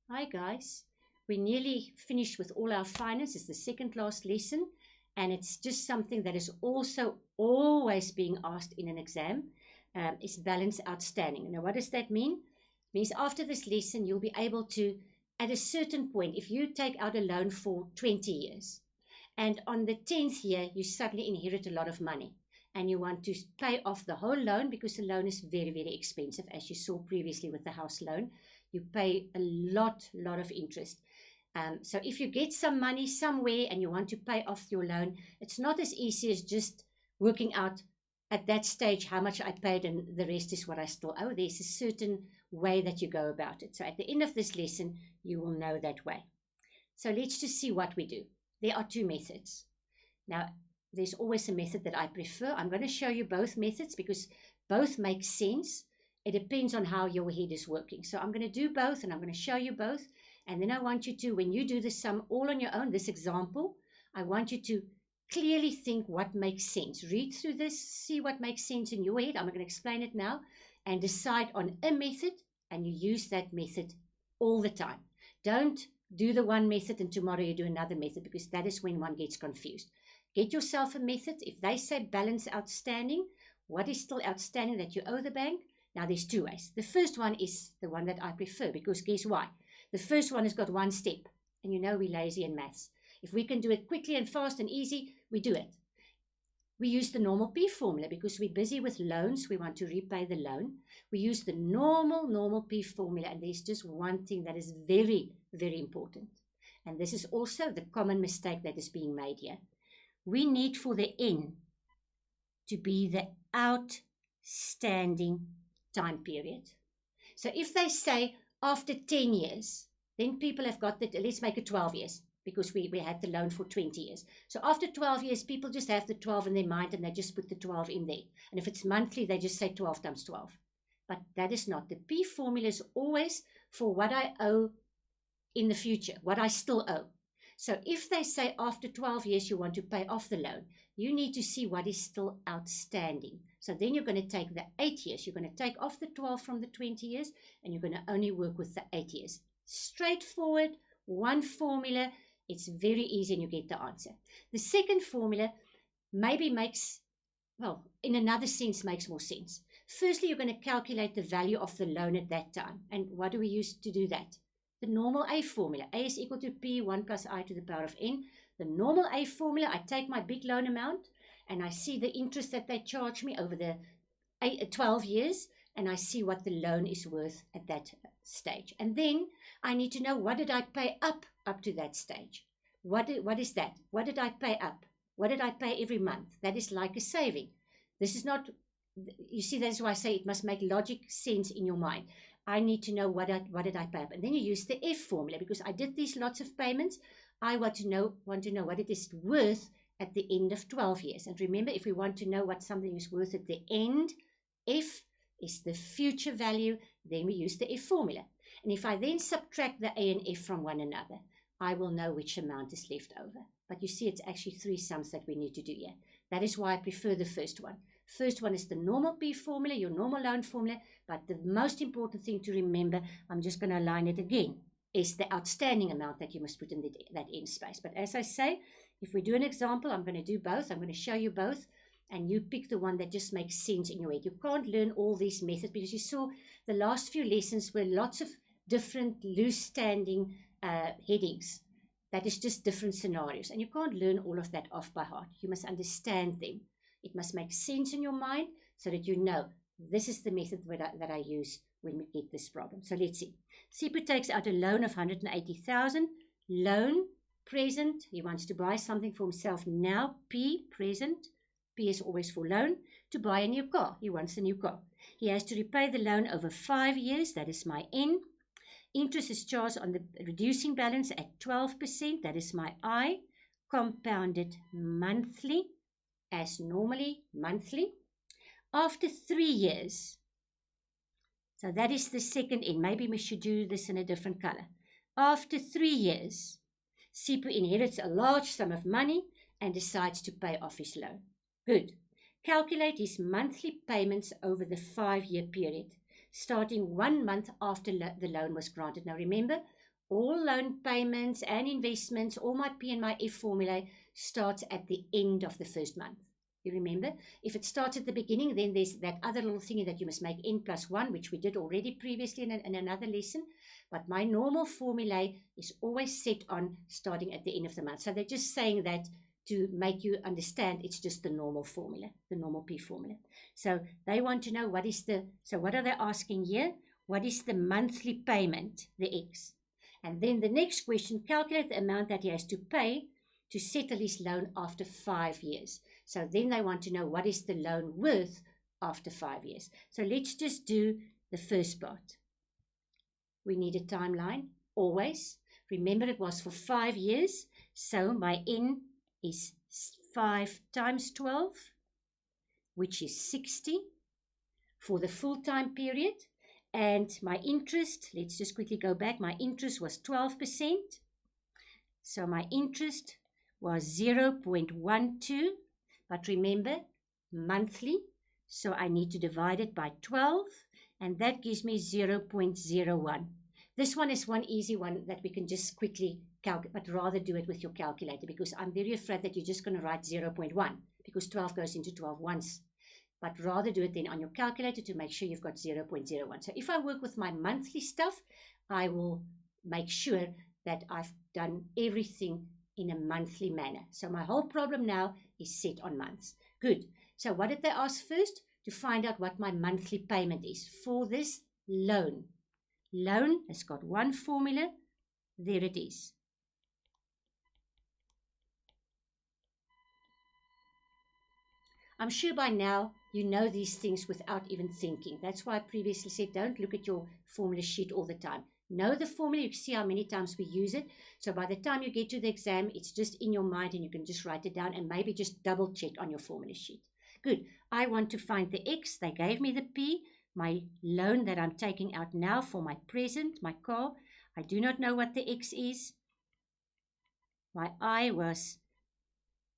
Hi guys, we're nearly finished with all our finance. It's the second last lesson, and it's just something that is also always being asked in an exam. Is balance outstanding. Now, what does that mean? It means after this lesson, you'll be able to, at a certain point, if you take out a loan for 20 years, and on the 10th year, you suddenly inherit a lot of money, and you want to pay off the whole loan because the loan is very, very expensive, as you saw previously with the house loan. You pay a lot of interest. So if you get some money somewhere and you want to pay off your loan, it's not as easy as just working out at that stage how much I paid and the rest is what I still owe. There's a certain way that you go about it. So at the end of this lesson, you will know that way. So let's just see what we do. There are two methods. Now, there's always a method that I prefer. I'm going to show you both methods because both make sense. It depends on how your head is working. So I'm going to do both and I'm going to show you both. And then I want you to, when you do the sum all on your own, this example, I want you to clearly think what makes sense. Read through this, see what makes sense in your head. I'm going to explain it now and decide on a method and you use that method all the time. Don't do the one method and tomorrow you do another method because that is when one gets confused. Get yourself a method. If they say balance outstanding, what is still outstanding that you owe the bank? Now, there's two ways. The first one is the one that I prefer because guess why? The first one has got one step. And you know we're lazy in maths. If we can do it quickly and fast and easy, we do it. We use the normal P formula because we're busy with loans. We want to repay the loan. We use the normal P formula. And there's just one thing that is very, very important. And this is also the common mistake that is being made here. We need for the N to be the outstanding time period. So if they say after 10 years, then people have got that, let's make it 12 years because we had the loan for 20 years. So after 12 years, people just have the 12 in their mind and they just put the 12 in there. And if it's monthly, they just say 12 times 12. But that is not. The P formula is always for what I owe in the future, what I still owe. So if they say after 12 years you want to pay off the loan, you need to see what is still outstanding. So then you're going to take the 8 years. You're going to take off the 12 from the 20 years, and you're going to only work with the 8 years. Straightforward, one formula. It's very easy, and you get the answer. The second formula maybe makes, well, in another sense, makes more sense. Firstly, you're going to calculate the value of the loan at that time. And what do we use to do that? The normal A formula. A is equal to P, 1 plus I to the power of N. The normal A formula, I take my big loan amount and I see the interest that they charge me over the 12 years and I see what the loan is worth at that stage. And then I need to know what did I pay up to that stage. What is that? What did I pay up? What did I pay every month? That is like a saving. This is not, you see, that's why I say it must make logic sense in your mind. I need to know what did I pay up. And then you use the F formula because I did these lots of payments. I want to know what it is worth at the end of 12 years. And remember, if we want to know what something is worth at the end, F is the future value, then we use the F formula. And if I then subtract the A and F from one another, I will know which amount is left over. But you see, it's actually three sums that we need to do here. That is why I prefer the first one. First one is the normal P formula, your normal loan formula. But the most important thing to remember, I'm just going to align it again, is the outstanding amount that you must put in that end space. But as I say, if we do an example, I'm going to do both. I'm going to show you both. And you pick the one that just makes sense in your head. You can't learn all these methods because you saw the last few lessons were lots of different loose standing headings. That is just different scenarios. And you can't learn all of that off by heart. You must understand them. It must make sense in your mind so that you know this is the method that I use when we get this problem. So let's see. Sipho takes out a loan of 180,000. Loan, present. He wants to buy something for himself now. P, present. P is always for loan. To buy a new car. He wants a new car. He has to repay the loan over 5 years. That is my N. Interest is charged on the reducing balance at 12%. That is my I. Compounded monthly, as normally monthly. After 3 years, so that is the second N. Maybe we should do this in a different color. After 3 years, Sipho inherits a large sum of money and decides to pay off his loan. Good. Calculate his monthly payments over the 5-year period, starting 1 month after the loan was granted. Now remember, all loan payments and investments, all my P and my F formula starts at the end of the first month. You remember? If it starts at the beginning, then there's that other little thingy that you must make n+1, which we did already previously in another lesson. But my normal formula is always set on starting at the end of the month. So they're just saying that to make you understand it's just the normal formula, the normal P formula. So they want to know what are they asking here? What is the monthly payment, the X? And then the next question, calculate the amount that he has to pay to settle his loan after 5 years. So then they want to know what is the loan worth after 5 years. So let's just do the first part. We need a timeline, always. Remember, it was for 5 years. So my N is 5 times 12, which is 60 for the full-time period. And my interest, let's just quickly go back. My interest was 12%. So my interest was 0.12. But remember, monthly. So I need to divide it by 12. And that gives me 0.01. This one is one easy one that we can just quickly calculate, but rather do it with your calculator, because I'm very afraid that you're just going to write 0.1 because 12 goes into 12 once. But rather do it then on your calculator to make sure you've got 0.01. So if I work with my monthly stuff, I will make sure that I've done everything in a monthly manner. So my whole problem now is set on months. Good. So what did they ask first? To find out what my monthly payment is for this loan. Loan has got one formula. There it is. I'm sure by now you know these things without even thinking. That's why I previously said don't look at your formula sheet all the time. Know the formula, you see how many times we use it. So by the time you get to the exam, it's just in your mind and you can just write it down and maybe just double check on your formula sheet. Good. I want to find the X. They gave me the P, my loan that I'm taking out now for my present, my car. I do not know what the X is. My I was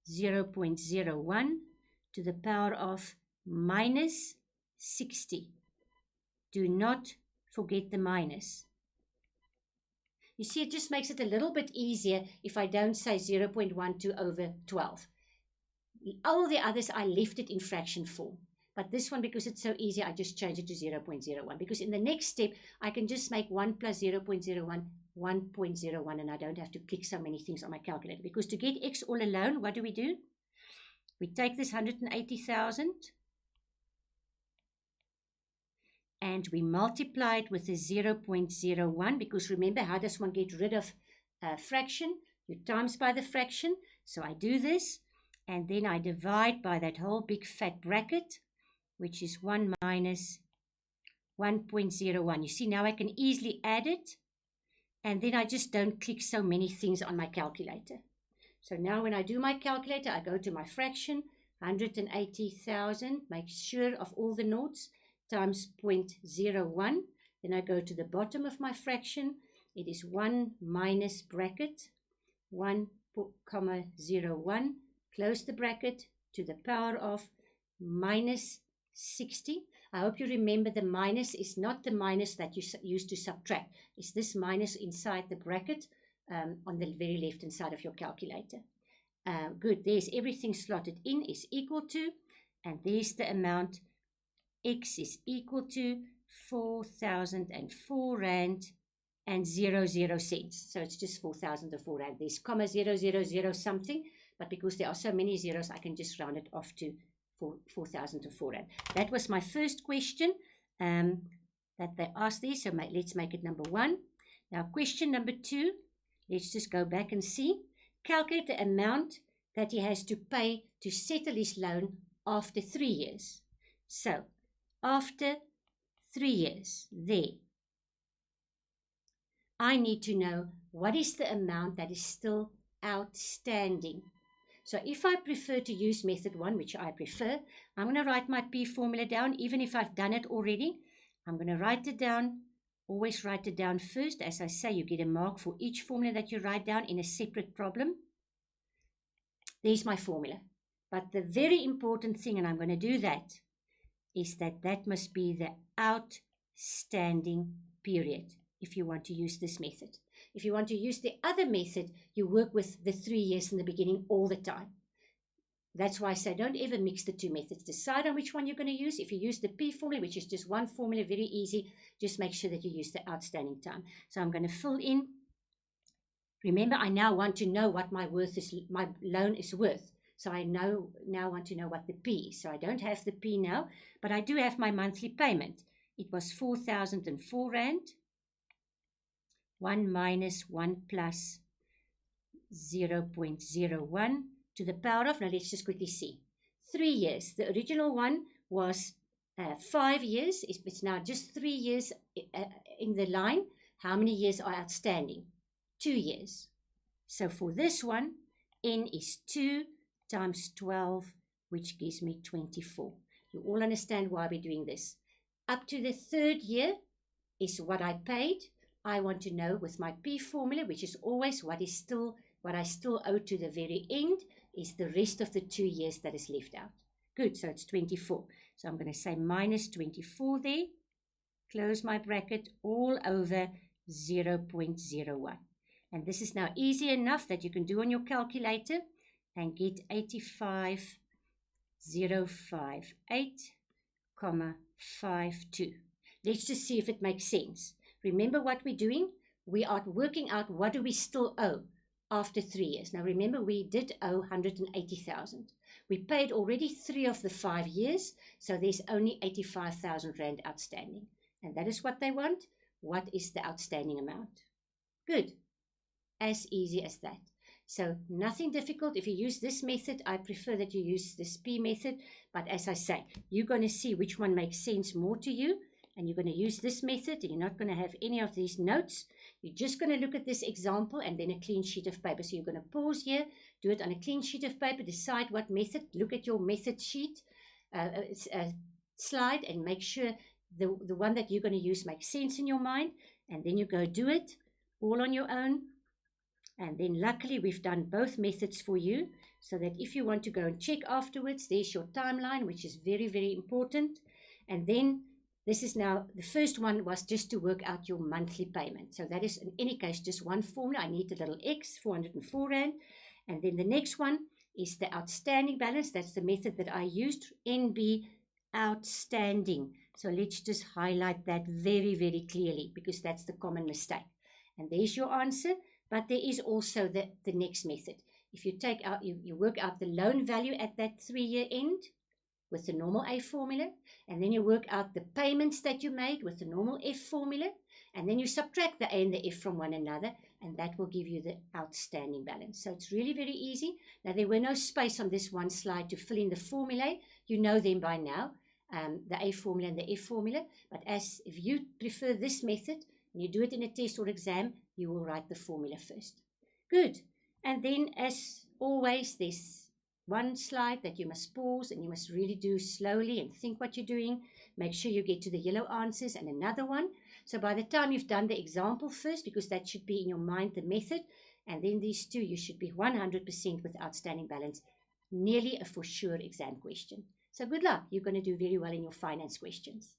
0.01 to the power of minus 60. Do not forget the minus. You see, it just makes it a little bit easier if I don't say 0.12 over 12. All the others, I left it in fraction form. But this one, because it's so easy, I just change it to 0.01. Because in the next step, I can just make 1 plus 0.01, 1.01, and I don't have to click so many things on my calculator. Because to get X all alone, what do? We take this 180,000 and we multiply it with a 0.01, because remember, how does one get rid of a fraction? You times by the fraction. So I do this, and then I divide by that whole big fat bracket, which is 1 minus 1.01. You see, now I can easily add it, and then I just don't click so many things on my calculator. So now when I do my calculator, I go to my fraction, 180,000, make sure of all the noughts, times 0.01. Then I go to the bottom of my fraction. It is 1 minus bracket, 1,01, close the bracket, to the power of minus 60. I hope you remember the minus is not the minus that you use to subtract. It's this minus inside the bracket on the very left-hand side of your calculator. Good, there's everything slotted in is equal to, and there's the amount. X is equal to 4,004 Rand and 00 cents. So it's just 4,004 Rand. There's comma 000 something, but because there are so many zeros, I can just round it off to 4,004 Rand. That was my first question that they asked there. So let's make it number 1. Now question number 2, let's just go back and see. Calculate the amount that he has to pay to settle his loan after 3 years. So after 3 years, there, I need to know what is the amount that is still outstanding. So if I prefer to use method 1, which I prefer, I'm going to write my P formula down, even if I've done it already. I'm going to write it down. Always write it down first. As I say, you get a mark for each formula that you write down in a separate problem. There's my formula. But the very important thing, and I'm going to do that, is that must be the outstanding period if you want to use this method. If you want to use the other method, you work with the 3 years in the beginning all the time. That's why I say don't ever mix the two methods. Decide on which one you're going to use. If you use the P formula, which is just one formula, very easy, just make sure that you use the outstanding time. So I'm going to fill in. Remember, I now want to know what my loan is worth. So I now want to know what the P is. So I don't have the P now, but I do have my monthly payment. It was 4,004 Rand. 1 minus 1 plus 0.01 to the power of, now let's just quickly see, 3 years. The original one was 5 years. If it's now just 3 years in the line, how many years are outstanding? 2 years. So for this one, N is 2 times 12, which gives me 24. You all understand why we're doing this. Up to the 3rd year is what I paid. I want to know with my P formula, which is always what I still owe to the very end, is the rest of the 2 years that is left out. Good, so it's 24. So I'm going to say minus 24 there. Close my bracket, all over 0.01. And this is now easy enough that you can do on your calculator and get 85,058,52. Let's just see if it makes sense. Remember what we're doing? We are working out what do we still owe after 3 years. Now remember, we did owe 180,000. We paid already 3 of the 5 years, so there's only 85,000 Rand outstanding. And that is what they want. What is the outstanding amount? Good. As easy as that. So nothing difficult. If you use this method, I prefer that you use this P method. But as I say, you're going to see which one makes sense more to you. And you're going to use this method. And you're not going to have any of these notes. You're just going to look at this example and then a clean sheet of paper. So you're going to pause here, do it on a clean sheet of paper, decide what method, look at your method sheet, slide, and make sure the one that you're going to use makes sense in your mind. And then you go do it all on your own. And then luckily we've done both methods for you, so that if you want to go and check afterwards, there's your timeline, which is very, very important. And then this is now, the first one was just to work out your monthly payment. So that is in any case just one formula. I need a little X, 404 Rand. And then the next one is the outstanding balance. That's the method that I used, NB outstanding. So let's just highlight that very, very clearly, because that's the common mistake. And there's your answer. But there is also the next method. If you take out, you work out the loan value at that 3-year end with the normal A formula, and then you work out the payments that you made with the normal F formula, and then you subtract the A and the F from one another, and that will give you the outstanding balance. So it's really very easy. Now, there were no space on this one slide to fill in the formulae. You know them by now, the A formula and the F formula. But if you prefer this method, and you do it in a test or exam, you will write the formula first. Good. And then, as always, there's one slide that you must pause and you must really do slowly and think what you're doing. Make sure you get to the yellow answers, and another one. So by the time you've done the example first, because that should be in your mind, the method, and then these two, you should be 100% with outstanding balance. Nearly a for sure exam question. So good luck. You're going to do very well in your finance questions.